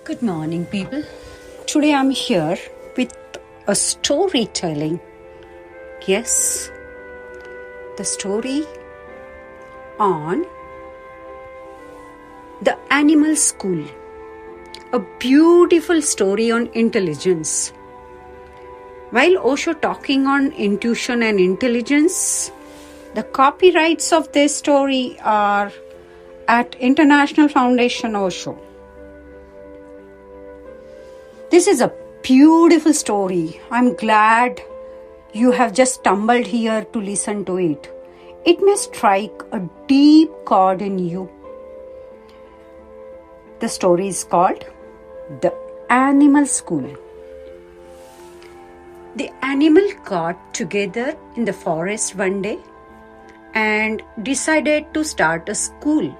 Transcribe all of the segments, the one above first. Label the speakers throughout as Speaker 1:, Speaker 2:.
Speaker 1: Good morning, people. Today I'm here with a storytelling. Yes, the story on the animal school. A beautiful story on intelligence. While Osho talking on intuition and intelligence, the copyrights of this story are at International Foundation Osho. This is a beautiful story. I'm glad you have just stumbled here to listen to it. It may strike a deep chord in you. The story is called The Animal School. The animal got together in the forest one day and decided to start a school.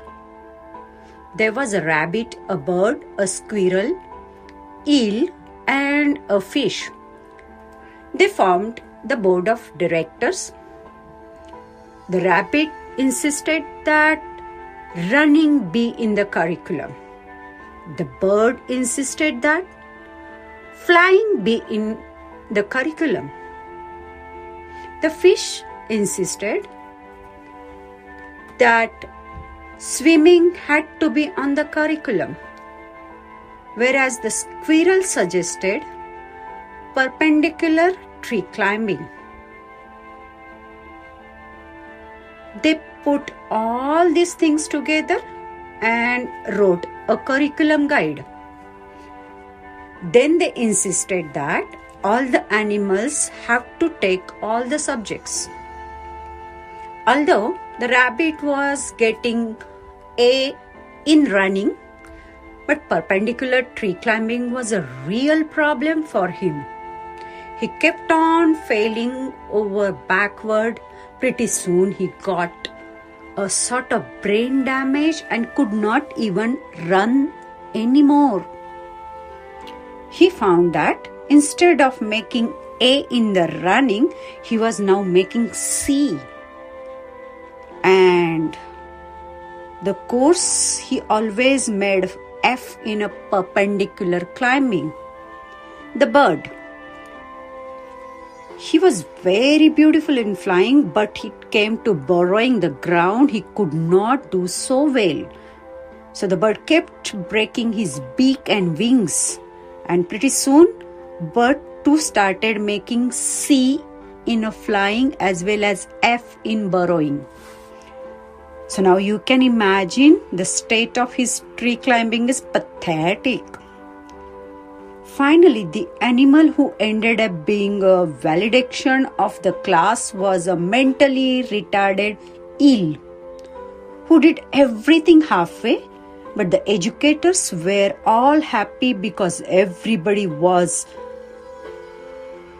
Speaker 1: There was a rabbit, a bird, a squirrel, eel, and a fish. They formed the board of directors. The rabbit insisted that running be in the curriculum. The bird insisted that flying be in the curriculum. The fish insisted that swimming had to be on the curriculum, whereas the squirrel suggested perpendicular tree climbing. They put all these things together and wrote a curriculum guide. Then they insisted that all the animals have to take all the subjects. Although the rabbit was getting A in running, but perpendicular tree climbing was a real problem for him. He kept on failing over backward. Pretty soon he got a sort of brain damage and could not even run anymore. He found that instead of making A in the running, he was now making C. And the course he always made F in a perpendicular climbing. The bird. He was very beautiful in flying, but it came to burrowing the ground. He could not do so well. So the bird kept breaking his beak and wings. And pretty soon, bird too started making C in a flying as well as F in burrowing. So now you can imagine the state of his tree climbing is pathetic. Finally, the animal who ended up being a valediction of the class was a mentally retarded eel who did everything halfway, but the educators were all happy because everybody was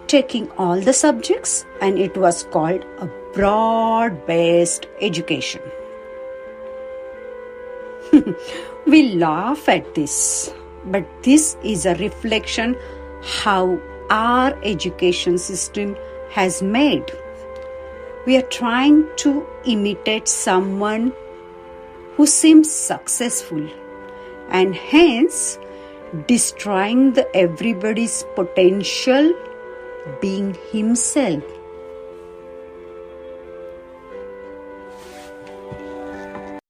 Speaker 1: taking all the subjects and it was called a broad-based education. We laugh at this, but this is a reflection how our education system has made. We are trying to imitate someone who seems successful and hence destroying everybody's potential being himself.